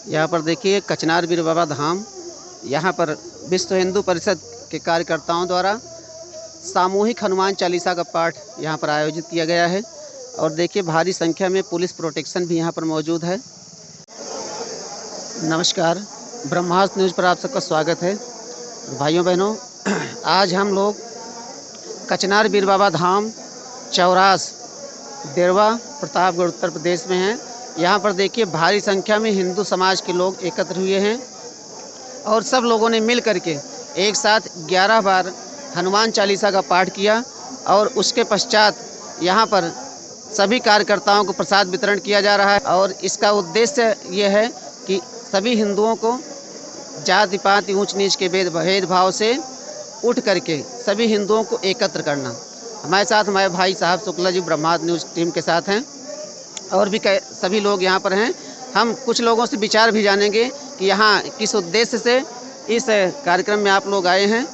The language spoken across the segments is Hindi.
यहाँ पर देखिए कचनार बीर बाबा धाम, यहाँ पर विश्व हिंदू परिषद के कार्यकर्ताओं द्वारा सामूहिक हनुमान चालीसा का पाठ यहाँ पर आयोजित किया गया है। और देखिए भारी संख्या में पुलिस प्रोटेक्शन भी यहाँ पर मौजूद है। नमस्कार, ब्रह्मास्त्र न्यूज़ पर आप सबका स्वागत है। भाइयों बहनों, आज हम लोग कचनार बीर बाबा धाम चौरास देरवा प्रतापगढ़ उत्तर प्रदेश में हैं। यहाँ पर देखिए भारी संख्या में हिंदू समाज के लोग एकत्र हुए हैं और सब लोगों ने मिल करके एक साथ 11 बार हनुमान चालीसा का पाठ किया। और उसके पश्चात यहाँ पर सभी कार्यकर्ताओं को प्रसाद वितरण किया जा रहा है। और इसका उद्देश्य ये है कि सभी हिंदुओं को जाति पाति ऊंच नीच के भेदभाव से उठ करके सभी हिंदुओं को एकत्र करना। हमारे साथ हमारे भाई साहब शुक्ला जी ब्रह्मास्त्र न्यूज़ टीम के साथ हैं और भी सभी लोग यहाँ पर हैं। हम कुछ लोगों से विचार भी जानेंगे कि यहाँ किस उद्देश्य से इस कार्यक्रम में आप लोग आए हैं।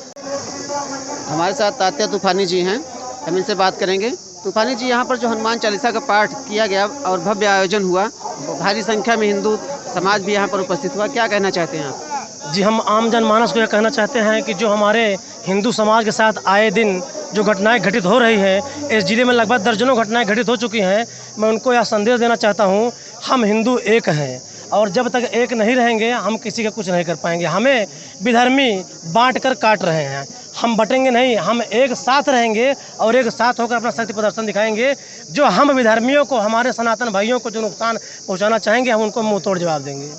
हमारे साथ तात्या तूफानी जी हैं, हम इनसे बात करेंगे। तूफानी जी, यहाँ पर जो हनुमान चालीसा का पाठ किया गया और भव्य आयोजन हुआ, भारी संख्या में हिंदू समाज भी यहाँ पर उपस्थित हुआ, क्या कहना चाहते हैं आप? जी, हम आम जनमानस को यह कहना चाहते हैं कि जो हमारे हिंदू समाज के साथ आए दिन जो घटनाएं घटित हो रही हैं, इस जिले में लगभग दर्जनों घटनाएं घटित हो चुकी हैं। मैं उनको यह संदेश देना चाहता हूं, हम हिंदू एक हैं और जब तक एक नहीं रहेंगे हम किसी का कुछ नहीं कर पाएंगे। हमें विधर्मी बांट कर काट रहे हैं, हम बटेंगे नहीं, हम एक साथ रहेंगे और एक साथ होकर अपना शक्ति प्रदर्शन दिखाएंगे। जो हम विधर्मियों को, हमारे सनातन भाइयों को जो नुकसान पहुँचाना चाहेंगे, हम उनको मुँह तोड़ जवाब देंगे।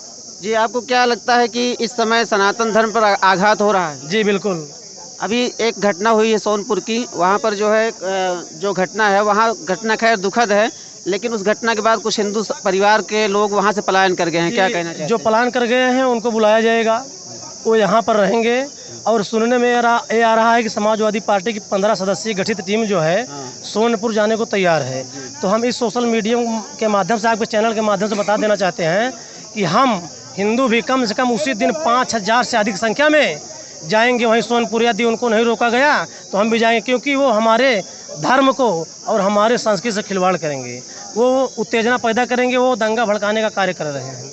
जी, आपको क्या लगता है कि इस समय सनातन धर्म पर आघात हो रहा है? जी बिल्कुल। अभी एक घटना हुई है सोनपुर की, वहाँ पर जो है जो घटना है, वहाँ घटना खैर दुखद है, लेकिन उस घटना के बाद कुछ हिंदू परिवार के लोग वहाँ से पलायन कर गए हैं, क्या कहना चाहिए? जो पलायन कर गए हैं उनको बुलाया जाएगा, वो यहाँ पर रहेंगे। और सुनने में ये आ रहा है कि समाजवादी पार्टी की 15 सदस्यीय गठित टीम जो है सोनपुर जाने को तैयार है। तो हम इस सोशल मीडिया के माध्यम से, आपके चैनल के माध्यम से बता देना चाहते हैं कि हम हिंदू भी कम से कम उसी दिन 5000 से अधिक संख्या में जाएंगे वहीं सोनपुर। यदि उनको नहीं रोका गया तो हम भी जाएंगे, क्योंकि वो हमारे धर्म को और हमारे संस्कृति से खिलवाड़ करेंगे, वो उत्तेजना पैदा करेंगे, वो दंगा भड़काने का कार्य कर रहे हैं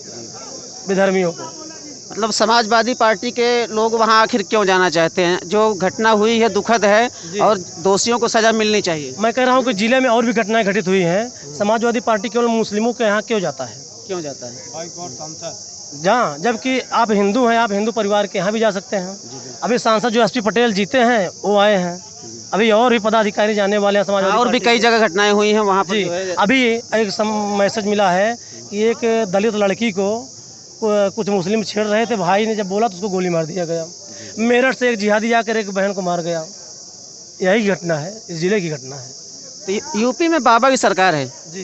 विधर्मियों को। मतलब समाजवादी पार्टी के लोग वहाँ आखिर क्यों जाना चाहते हैं? जो घटना हुई है दुखद है और दोषियों को सजा मिलनी चाहिए। मैं कह रहा हूँ कि जिले में और भी घटनाएं घटित हुई हैं। समाजवादी पार्टी केवल मुस्लिमों के यहाँ क्यों जाता है? क्यों जाता है? जहाँ जबकि आप हिंदू हैं, आप हिंदू परिवार के यहाँ भी जा सकते हैं। अभी सांसद जो एसपी पटेल जीते हैं वो आए हैं, अभी और भी पदाधिकारी जाने वाले हैं समाजवादी और भी कई जगह घटनाएं हुई हैं वहाँ पर। जी, अभी एक मैसेज मिला है कि एक दलित लड़की को कुछ मुस्लिम छेड़ रहे थे, भाई ने जब बोला तो उसको गोली मार दिया गया। मेरठ से एक जिहादी जाकर एक बहन को मार गया। यही घटना है, इस जिले की घटना है। तो यूपी में बाबा की सरकार है जी,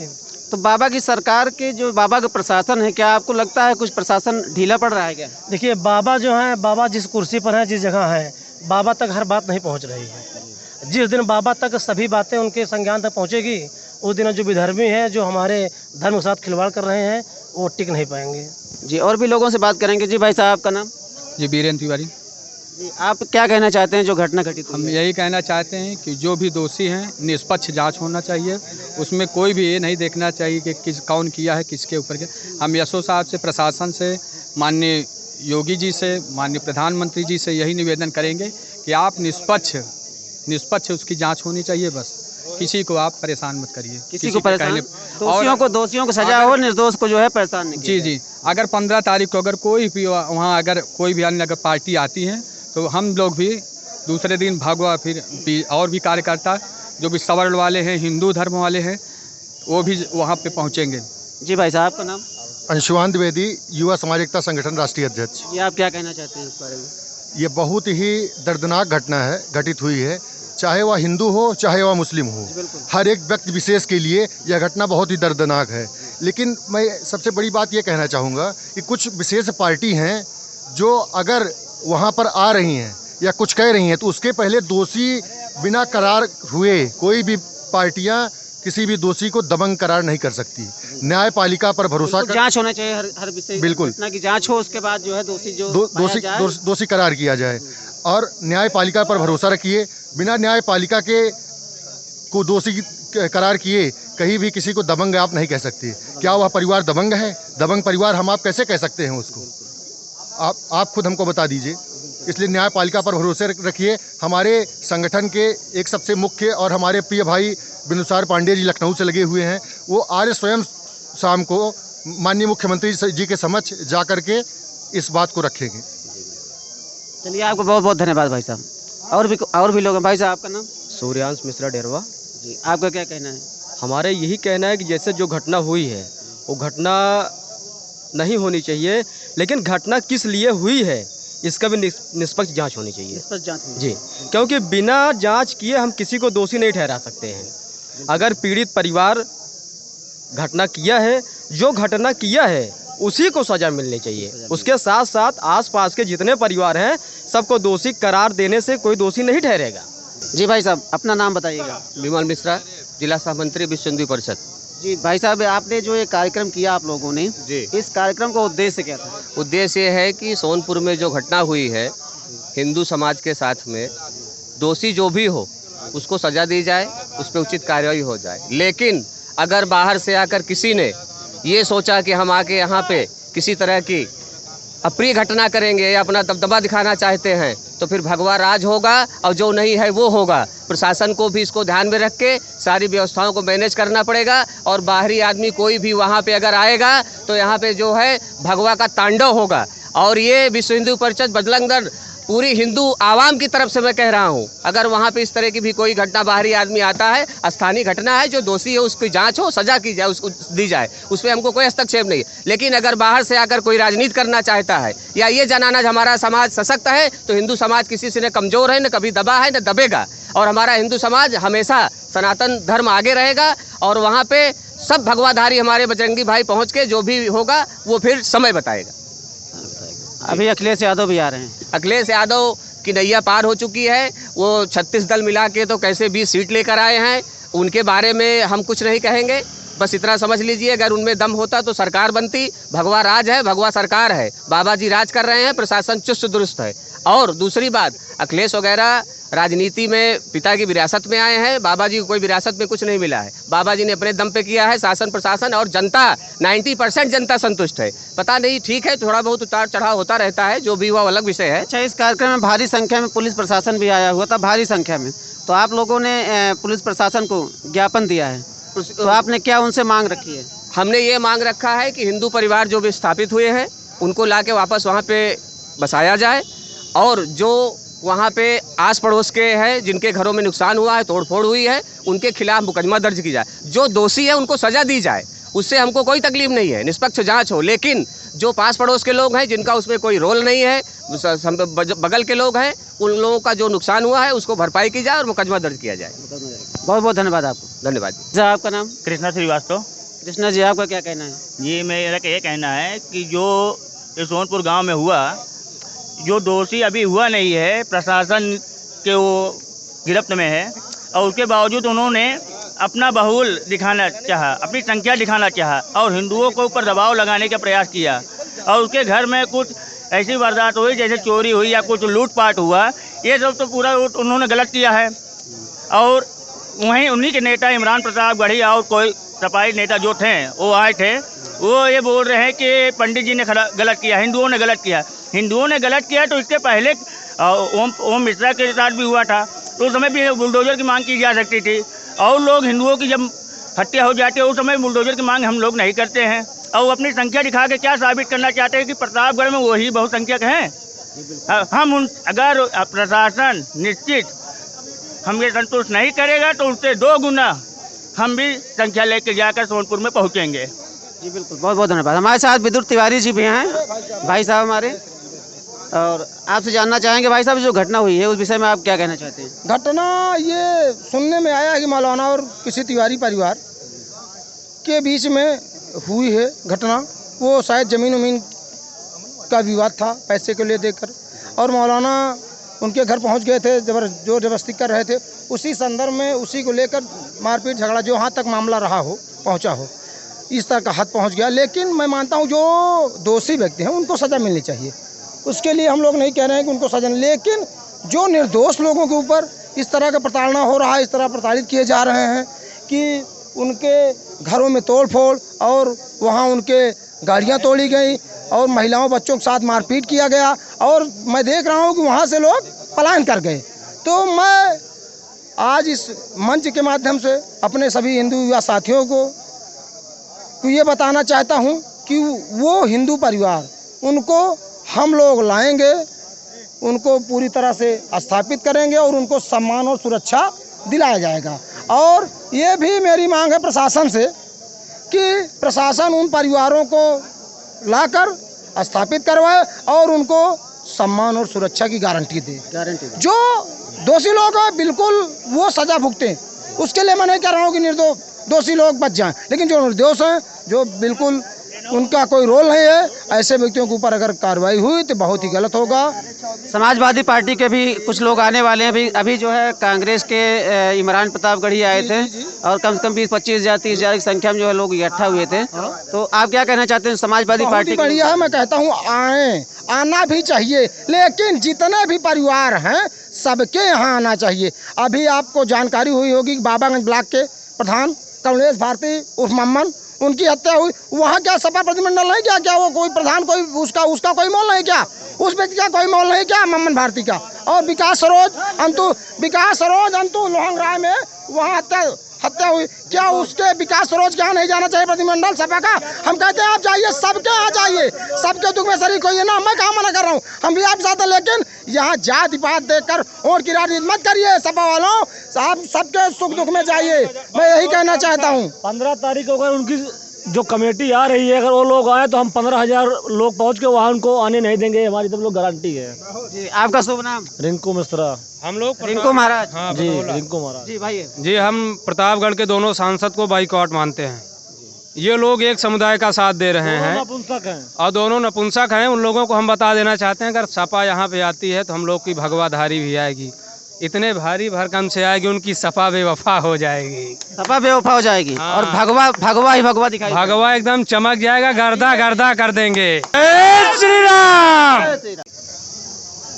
तो बाबा की सरकार के जो बाबा का प्रशासन है, क्या आपको लगता है कुछ प्रशासन ढीला पड़ रहा है क्या? देखिए, बाबा जो है, बाबा जिस कुर्सी पर है, जिस जगह है, बाबा तक हर बात नहीं पहुंच रही है। जिस दिन बाबा तक सभी बातें उनके संज्ञान तक पहुंचेगी, उस दिन जो विधर्मी है, जो हमारे धर्म के साथ खिलवाड़ कर रहे हैं, वो टिक नहीं पाएंगे। जी, और भी लोगों से बात करेंगे। जी भाई साहब, आपका नाम? जी, बीरेन तिवारी। जी, आप क्या कहना चाहते हैं जो घटना घटित हुई? हम यही कहना चाहते हैं कि जो भी दोषी हैं निष्पक्ष जांच होना चाहिए, उसमें कोई भी ये नहीं देखना चाहिए कि कौन किया है, किसके ऊपर किया। हम यशो साहब से, प्रशासन से, माननीय योगी जी से, माननीय प्रधानमंत्री जी से यही निवेदन करेंगे कि आप निष्पक्ष उसकी जांच होनी चाहिए। बस किसी को आप परेशान मत करिए, किसी को परेशान, दोषियों को सजा हो, निर्दोष को जो है परेशान नहीं किया। जी, अगर 15 तारीख को अगर कोई भी वहाँ अगर कोई भी अन्य अगर पार्टी आती है तो हम लोग भी दूसरे दिन भगवा फिर भी और भी कार्यकर्ता जो भी सवर्ण वाले हैं, हिंदू धर्म वाले हैं, वो भी वहाँ पे पहुँचेंगे। जी भाई साहब, आपका नाम? अंशुमान द्विवेदी, युवा समाज एकता संगठन राष्ट्रीय अध्यक्ष। ये आप क्या कहना चाहते हैं इस बारे में? ये बहुत ही दर्दनाक घटना है, घटित हुई है, चाहे वह हिंदू हो चाहे वह मुस्लिम हो। हर एक व्यक्ति विशेष के लिए यह घटना बहुत ही दर्दनाक है। लेकिन मैं सबसे बड़ी बात ये कहना चाहूँगा कि कुछ विशेष पार्टी हैं जो अगर वहाँ पर आ रही हैं या कुछ कह रही हैं तो उसके पहले दोषी बिना करार हुए कोई भी पार्टियाँ किसी भी दोषी को दबंग करार नहीं कर सकती। न्यायपालिका पर भरोसा कर, जांच होना चाहिए, हर विषय बिल्कुल घटना की जांच हो, उसके बाद जो है दोषी करार किया जाए। और न्यायपालिका पर भरोसा रखिए, बिना न्यायपालिका के को दोषी करार किए कहीं भी किसी को दबंग आप नहीं कह सकते। क्या वह परिवार दबंग है? दबंग परिवार हम आप कैसे कह सकते हैं उसको? आप खुद हमको बता दीजिए। इसलिए न्यायपालिका पर भरोसे रखिए। हमारे संगठन के एक सबसे मुख्य और हमारे प्रिय भाई बिंदुसार पांडे जी लखनऊ से लगे हुए हैं। वो आज स्वयं शाम को माननीय मुख्यमंत्री जी के समक्ष जा कर के इस बात को रखेंगे। चलिए, आपको बहुत बहुत धन्यवाद भाई साहब। और भी लोग हैं। भाई साहब, आपका नाम? सूर्यांश मिश्रा डेरवा। जी, आपका क्या कहना है? हमारे यही कहना है कि जैसे जो घटना हुई है वो घटना नहीं होनी चाहिए, लेकिन घटना किस लिए हुई है इसका भी निष्पक्ष जांच होनी चाहिए। निष्पक्ष जांच होनी जी, क्योंकि बिना जांच किए हम किसी को दोषी नहीं ठहरा सकते हैं। अगर पीड़ित परिवार घटना किया है, जो घटना किया है उसी को सज़ा मिलनी चाहिए। उसके साथ साथ आसपास के जितने परिवार हैं सबको दोषी करार देने से कोई दोषी नहीं ठहरेगा। जी भाई साहब, अपना नाम बताइएगा। विमल मिश्रा, जिला सह मंत्री विश्व हिंदू परिषद। जी भाई साहब, आपने जो ये कार्यक्रम किया आप लोगों ने, जी, इस कार्यक्रम का उद्देश्य क्या था? उद्देश्य ये है कि सोनपुर में जो घटना हुई है हिंदू समाज के साथ में, दोषी जो भी हो उसको सजा दी जाए, उस पर उचित कार्रवाई हो जाए। लेकिन अगर बाहर से आकर किसी ने ये सोचा कि हम आके यहाँ पे किसी तरह की अप्रिय घटना करेंगे या अपना दबदबा दिखाना चाहते हैं तो फिर भगवा राज होगा और जो नहीं है वो होगा। प्रशासन को भी इसको ध्यान में रख के सारी व्यवस्थाओं को मैनेज करना पड़ेगा और बाहरी आदमी कोई भी वहाँ पे अगर आएगा तो यहाँ पे जो है भगवा का तांडव होगा। और ये विश्व हिंदू परिषद बजरंग पूरी हिंदू आवाम की तरफ से मैं कह रहा हूँ, अगर वहाँ पे इस तरह की भी कोई घटना बाहरी आदमी आता है, स्थानीय घटना है, जो दोषी है उसकी जांच हो, सजा की जाए, उसको दी जाए, उसमें हमको कोई हस्तक्षेप नहीं। लेकिन अगर बाहर से आकर कोई राजनीति करना चाहता है या ये जनाना हमारा समाज सशक्त है तो हिंदू समाज किसी से न कमज़ोर है, न कभी दबा है, न दबेगा। और हमारा हिंदू समाज हमेशा सनातन धर्म आगे रहेगा और वहाँ पे सब भगवाधारी हमारे बजरंगी भाई पहुँच के जो भी होगा वो फिर समय बताएगा। अभी अखिलेश यादव भी आ रहे हैं। अखिलेश यादव की नैया पार हो चुकी है। वो 36 दल मिला के तो कैसे 20 सीट लेकर आए हैं, उनके बारे में हम कुछ नहीं कहेंगे। बस इतना समझ लीजिए, अगर उनमें दम होता तो सरकार बनती। भगवा राज है, भगवा सरकार है, बाबा जी राज कर रहे हैं, प्रशासन चुस्त दुरुस्त है। और दूसरी बात, अखिलेश वगैरह राजनीति में पिता की विरासत में आए हैं, बाबा जी को कोई विरासत में कुछ नहीं मिला है। बाबा जी ने अपने दम पे किया है शासन प्रशासन, और जनता 90% जनता संतुष्ट है। पता नहीं, ठीक है, थोड़ा बहुत उतार चढ़ाव होता रहता है, जो भी हुआ अलग विषय है। अच्छा, इस कार्यक्रम में भारी संख्या में पुलिस प्रशासन भी आया हुआ था, भारी संख्या में। तो आप लोगों ने पुलिस प्रशासन को ज्ञापन दिया है, तो आपने क्या उनसे मांग रखी है? हमने ये मांग रखा है कि हिंदू परिवार जो भी स्थापित हुए हैं उनको ला के वापस वहाँ पे बसाया जाए, और जो वहाँ पे आस पड़ोस के हैं जिनके घरों में नुकसान हुआ है, तोड़फोड़ हुई है, उनके खिलाफ मुकदमा दर्ज की जाए। जो दोषी है उनको सजा दी जाए, उससे हमको कोई तकलीफ नहीं है, निष्पक्ष जांच हो। लेकिन जो पास पड़ोस के लोग हैं जिनका उसमें कोई रोल नहीं है, बगल के लोग हैं, उन लोगों का जो नुकसान हुआ है उसको भरपाई की जाए और मुकदमा दर्ज किया जाए। बहुत बहुत धन्यवाद आपको। धन्यवाद। सर, आपका नाम? कृष्णा श्रीवास्तव। कृष्णा जी, आपका क्या कहना है? जी, मेरा ये कहना है कि जो ये सोनपुर गांव में हुआ, जो दोषी अभी हुआ नहीं है, प्रशासन के वो गिरफ्त में है, और उसके बावजूद उन्होंने अपना बहुल दिखाना चाहा, अपनी संख्या दिखाना चाहा और हिंदुओं के ऊपर दबाव लगाने का प्रयास किया। और उसके घर में कुछ ऐसी वारदात हुई जैसे चोरी हुई या कुछ लूटपाट हुआ, ये सब तो पूरा उन्होंने गलत किया है। और वहीं उन्हीं के नेता इमरान प्रताप गढ़ी और कोई सपाई नेता जो थे वो आए थे, वो ये बोल रहे हैं कि पंडित जी ने गलत किया, हिंदुओं ने गलत किया। हिंदुओं ने गलत किया तो इसके पहले ओम मिश्रा के साथ भी हुआ था, तो उस समय भी बुलडोजर की मांग की जा सकती थी। और लोग हिंदुओं की जब हत्या हो जाती है उस समय बुलडोजर की मांग हम लोग नहीं करते हैं। और अपनी संख्या दिखा के क्या साबित करना चाहते हैं कि प्रतापगढ़ में वही बहुसंख्यक हैं। हम अगर प्रशासन निश्चित हमें संतुष्ट नहीं करेगा तो उससे 2 गुना हम भी संख्या लेकर जाकर सोनपुर में पहुँचेंगे। जी बिल्कुल, बहुत बहुत धन्यवाद। हमारे साथ विद्युत तिवारी जी भी हैं, भाई साहब हमारे, और आपसे जानना चाहेंगे भाई साहब, जो घटना हुई है उस विषय में आप क्या कहना चाहते हैं? घटना ये सुनने में आया कि मौलाना और किसी तिवारी परिवार के बीच में हुई है घटना। वो शायद ज़मीन उमीन का विवाद था, पैसे को ले देकर, और मौलाना उनके घर पहुंच गए थे, जोर जबरदस्ती कर रहे थे। उसी संदर्भ में उसी को लेकर मारपीट झगड़ा जो यहाँ तक मामला रहा हो, पहुँचा हो, इस तरह का हद पहुँच गया। लेकिन मैं मानता हूँ जो दोषी व्यक्ति हैं उनको सज़ा मिलनी चाहिए, उसके लिए हम लोग नहीं कह रहे हैं कि उनको सजा, लेकिन जो निर्दोष लोगों के ऊपर इस तरह का प्रताड़ना हो रहा है, इस तरह प्रताड़ित किए जा रहे हैं कि उनके घरों में तोड़ फोड़ और वहाँ उनके गाड़ियाँ तोड़ी गई और महिलाओं बच्चों के साथ मारपीट किया गया और मैं देख रहा हूँ कि वहाँ से लोग पलायन कर गए। तो मैं आज इस मंच के माध्यम से अपने सभी हिंदू युवा साथियों को ये बताना चाहता हूँ कि वो हिंदू परिवार उनको हम लोग लाएंगे, उनको पूरी तरह से स्थापित करेंगे और उनको सम्मान और सुरक्षा दिलाया जाएगा। और ये भी मेरी मांग है प्रशासन से कि प्रशासन उन परिवारों को लाकर स्थापित करवाए और उनको सम्मान और सुरक्षा की गारंटी दे। जो दोषी लोग हैं बिल्कुल वो सजा भुगतें, उसके लिए मैं नहीं कह रहा हूँ कि निर्दोष दोषी लोग बच जाएं, लेकिन जो निर्दोष हैं, जो बिल्कुल उनका कोई रोल नहीं है, ऐसे व्यक्तियों के ऊपर अगर कार्रवाई हुई तो बहुत ही गलत होगा। समाजवादी पार्टी के भी कुछ लोग आने वाले हैं। अभी जो है कांग्रेस के इमरान प्रतापगढ़ी आए थे और कम से कम 20-25 हज़ार 30 हज़ार की संख्या में जो है लोग इकट्ठा हुए थे। तो आप क्या कहना चाहते हैं समाजवादी पार्टी? बढ़िया है, मैं कहता हूँ आना भी चाहिए, लेकिन जितने भी परिवार हैं सबके यहाँ आना चाहिए। अभी आपको जानकारी हुई होगी कि बाबागंज ब्लॉक के प्रधान कमलेश भारती उर्फ मम्मन, उनकी हत्या हुई। वहाँ क्या सपा प्रतिमंडल नहीं क्या वो कोई प्रधान कोई उसका कोई मोल नहीं क्या? उस व्यक्ति का कोई मोल नहीं क्या मम्मन भारती का? और विकास सरोज अंतु लोहंग राय में वहाँ हत्या हुई, क्या उसके विकास सरोज के यहाँ नहीं जाना चाहिए प्रतिमंडल सपा का? हम कहते हैं आप जाइए, सबके यहाँ जाइए, सबके दुख में शरीक होइए ना, मैं कहाँ मना कर रहा हूँ, हम भी आप साथ हैं, लेकिन यहाँ जाति पात देखकर वोट की राजनीति मत करिए। सपा वालों आप सबके सुख दुख में जाइए, मैं यही कहना चाहता हूँ। 15 तारीख को अगर उनकी जो कमेटी आ रही है, अगर वो लोग आए तो हम 15,000 लोग पहुंच के वहाँ उनको आने नहीं देंगे, हमारी सब लोग गारंटी है। जी, आपका शुभ नाम? रिंकू मिश्रा। हम लोग रिंकू महाराज। हाँ, जी रिंकू महाराज जी भाई। जी, हम प्रतापगढ़ के दोनों सांसद को बाइकआउट मानते हैं। ये लोग एक समुदाय का साथ दे रहे हैं नपुंसक हैं और दोनों नपुंसक हैं। उन लोगों को हम बता देना चाहते हैं, अगर सपा यहाँ पे आती है तो हम लोग की भगवाधारी भी आएगी, इतने भारी भरकम से आएगी, उनकी सपा बेवफा हो जाएगी। सपा बेवफा हो जाएगी। हाँ। और भगवा ही भगवा दिखाई, भगवा एकदम चमक जाएगा, गर्दा कर देंगे। जय श्री राम।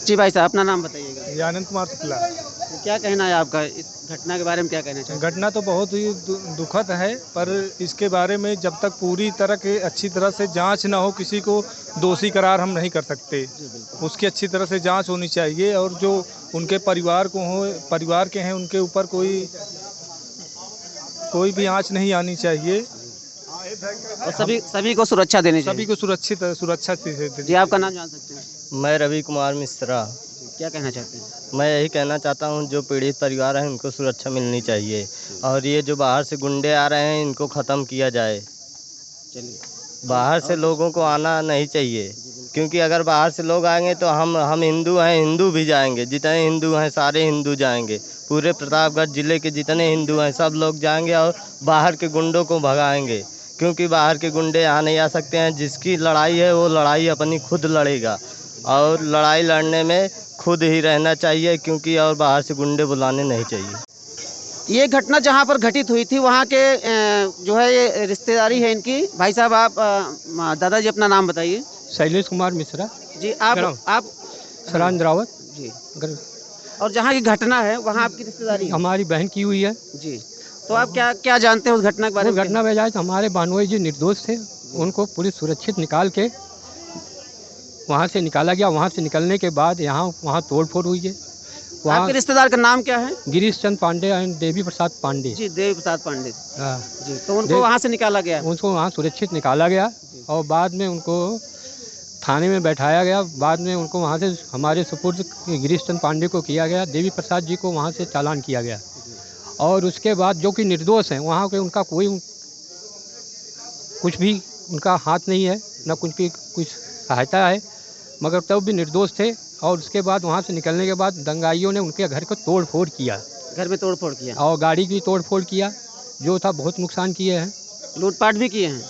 जी भाई साहब, अपना नाम बताइएगा। आनंद कुमार शुक्ला। तो क्या कहना है आपका इस घटना के बारे में? क्या कहना चाहिए? घटना तो बहुत ही दुखद है, पर इसके बारे में जब तक पूरी तरह के अच्छी तरह से जांच ना हो, किसी को दोषी करार हम नहीं कर सकते। उसकी अच्छी तरह से जांच होनी चाहिए और जो उनके परिवार के हैं उनके ऊपर कोई भी आंच नहीं आनी चाहिए और सभी को सुरक्षा देनी चाहिए। सभी को सुरक्षा जी, आपका नाम जान सकते हैं? मैं रवि कुमार मिश्रा। क्या कहना चाहते हैं? मैं यही कहना चाहता हूं, जो पीड़ित परिवार हैं उनको सुरक्षा मिलनी चाहिए और ये जो बाहर से गुंडे आ रहे हैं इनको ख़त्म किया जाए। चलिए, बाहर से लोगों को आना नहीं चाहिए, क्योंकि अगर बाहर से लोग आएंगे तो हम हिंदू हैं, हिंदू भी जाएंगे, जितने हिंदू हैं सारे हिंदू जाएंगे, पूरे प्रतापगढ़ ज़िले के जितने हिंदू हैं सब लोग जाएंगे और बाहर के गुंडों को भगाएंगे, क्योंकि बाहर के गुंडे यहाँ नहीं आ सकते हैं। जिसकी लड़ाई है वो लड़ाई अपनी खुद लड़ेगा और लड़ाई लड़ने में खुद ही रहना चाहिए, क्योंकि और बाहर से गुंडे बुलाने नहीं चाहिए। ये घटना जहाँ पर घटित हुई थी वहाँ के जो है ये रिश्तेदारी है इनकी। भाई साहब, आप दादाजी अपना नाम बताइए। शैलेश कुमार मिश्रा जी, आप सरान रावत जी। और जहाँ की घटना है वहाँ आपकी रिश्तेदारी हमारी बहन की हुई है जी। तो आप क्या जानते हैं उस घटना के बारे में? घटना में जाए तो हमारे बानोई जी निर्दोष थे, उनको पुलिस सुरक्षित निकाल के वहाँ से निकाला गया। वहाँ से निकलने के बाद वहाँ तोड़ फोड़ हुई है। आपके रिश्तेदार का नाम क्या है? गिरीश चंद पांडे एंड देवी प्रसाद पांडे। जी, देवी प्रसाद पांडे जी। तो उनको वहाँ से निकाला गया? उनको वहाँ सुरक्षित निकाला गया और बाद में उनको थाने में बैठाया गया। बाद में उनको वहाँ से हमारे सुपुर्द गिरीश चंद पांडे को किया गया, देवी प्रसाद जी को वहाँ से चालान किया गया। और उसके बाद जो कि निर्दोष हैं वहाँ के उनका कोई कुछ भी उनका हाथ नहीं है, न कुछ सहायता है, मगर तब भी निर्दोष थे। और उसके बाद वहाँ से निकलने के बाद दंगाइयों ने उनके घर को तोड़ फोड़ किया, घर में तोड़ फोड़ किया और गाड़ी की तोड़ फोड़ किया, जो था बहुत नुकसान किए हैं। लूटपाट भी किए हैं?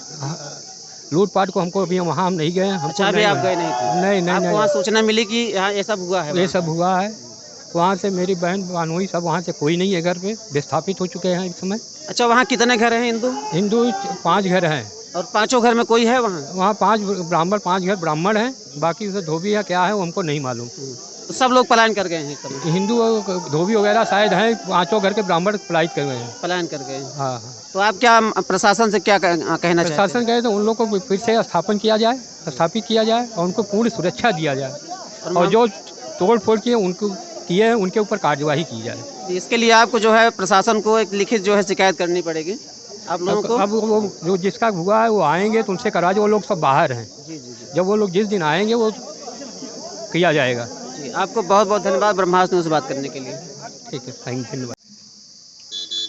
लूटपाट को हमको अभी वहाँ हम नहीं गए हैं। अच्छा, अभी आप गए नहीं थे? नहीं। वहाँ सूचना मिली कि यहाँ ये सब हुआ है? ये सब हुआ है। वहाँ से मेरी बहन बानोई सब वहाँ से कोई नहीं है, घर पे विस्थापित हो चुके हैं इस समय। अच्छा, वहाँ कितने घर हैं हिंदू 5 घर हैं। और 5 घर में कोई है वहाँ? 5 घर ब्राह्मण हैं, बाकी उसे धोबी है क्या है वो हमको नहीं मालूम। तो सब लोग पलायन कर गए हैं इस समय? हिंदू धोबी वगैरह शायद हैं, 5 घर के ब्राह्मण पलायित कर गए हैं। पलायन कर गए हैं। हाँ। तो आप क्या प्रशासन से क्या कहना चाहते हैं? प्रशासन कहे तो उन लोगों को फिर से स्थापित किया जाए और उनको पूरी सुरक्षा दिया जाए, और जो तोड़ फोड़ किए हैं उनके ऊपर कार्यवाही की जाए। इसके लिए आपको जो है प्रशासन को एक लिखित जो है शिकायत करनी पड़ेगी आप लोगों को। अब वो जो जिसका हुआ है वो आएंगे तो उनसे करा, जो वो लोग सब बाहर हैं। जब वो लोग जिस दिन आएंगे वो किया जाएगा। जी, आपको बहुत बहुत धन्यवाद ब्रह्मास्त्र न्यूज़ से बात करने के लिए। ठीक है, धन्यवाद।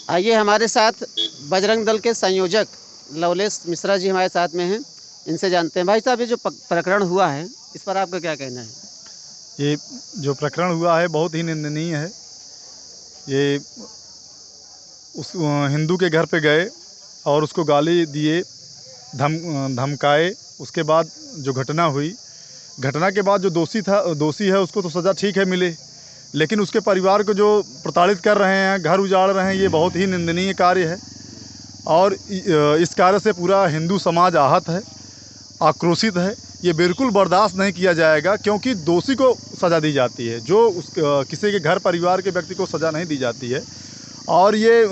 आइए हमारे साथ बजरंग दल के संयोजक लवलेश मिश्रा जी हमारे साथ में हैं, इनसे जानते हैं। भाई साहब, ये जो प्रकरण हुआ है इस पर आपका क्या कहना है? ये जो प्रकरण हुआ है बहुत ही निंदनीय है। ये उस हिंदू के घर पे गए और उसको गाली दिए, धमकाए। उसके बाद जो घटना हुई, घटना के बाद जो दोषी है उसको तो सज़ा ठीक है मिले, लेकिन उसके परिवार को जो प्रताड़ित कर रहे हैं, घर उजाड़ रहे हैं, ये बहुत ही निंदनीय कार्य है। और इस कार्य से पूरा हिंदू समाज आहत है, आक्रोशित है। ये बिल्कुल बर्दाश्त नहीं किया जाएगा, क्योंकि दोषी को सज़ा दी जाती है, जो किसी के घर परिवार के व्यक्ति को सज़ा नहीं दी जाती है। और ये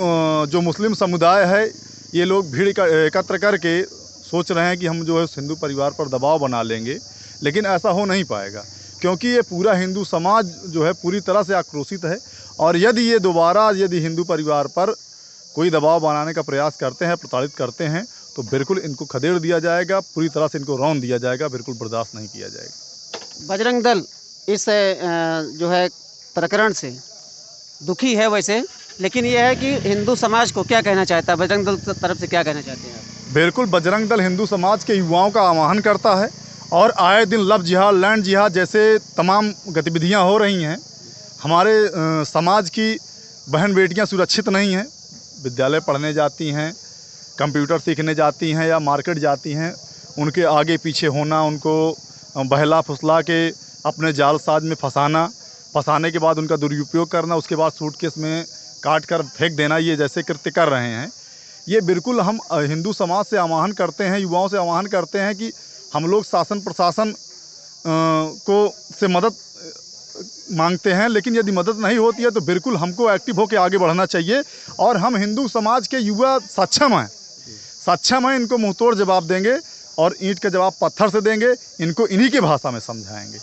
जो मुस्लिम समुदाय है, ये लोग भीड़ एकत्र करके सोच रहे हैं कि हम जो है उस हिंदू परिवार पर दबाव बना लेंगे, लेकिन ऐसा हो नहीं पाएगा, क्योंकि ये पूरा हिंदू समाज जो है पूरी तरह से आक्रोशित है। और यदि ये दोबारा हिंदू परिवार पर कोई दबाव बनाने का प्रयास करते हैं, प्रताड़ित करते हैं, तो बिल्कुल इनको खदेड़ दिया जाएगा, पूरी तरह से इनको रौंद दिया जाएगा, बिल्कुल बर्दाश्त नहीं किया जाएगा। बजरंग दल इस जो है प्रकरण से दुखी है वैसे, लेकिन ये है कि हिंदू समाज को क्या कहना चाहता है? बजरंग दल की तरफ से क्या कहना चाहते हैं आप? बिल्कुल, बजरंग दल हिंदू समाज के युवाओं का आह्वान करता है, और आए दिन लव जिहाद, लैंड जिहाद जैसे तमाम गतिविधियां हो रही हैं। हमारे समाज की बहन बेटियां सुरक्षित नहीं हैं, विद्यालय पढ़ने जाती हैं, कंप्यूटर सीखने जाती हैं या मार्केट जाती हैं, उनके आगे पीछे होना, उनको बहला फुसला के अपने जाल साज में फंसाने के बाद उनका दुरुपयोग करना, उसके बाद सूटकेस में काट कर फेंक देना, ये जैसे कृत्य कर रहे हैं। ये बिल्कुल हम हिंदू समाज से आह्वान करते हैं, युवाओं से आह्वान करते हैं कि हम लोग शासन प्रशासन से मदद मांगते हैं, लेकिन यदि मदद नहीं होती है तो बिल्कुल हमको एक्टिव होकर आगे बढ़ना चाहिए। और हम हिंदू समाज के युवा सक्षम हैं, इनको मुंहतोड़ जवाब देंगे, और ईंट का जवाब पत्थर से देंगे, इनको इन्हीं की भाषा में समझाएंगे।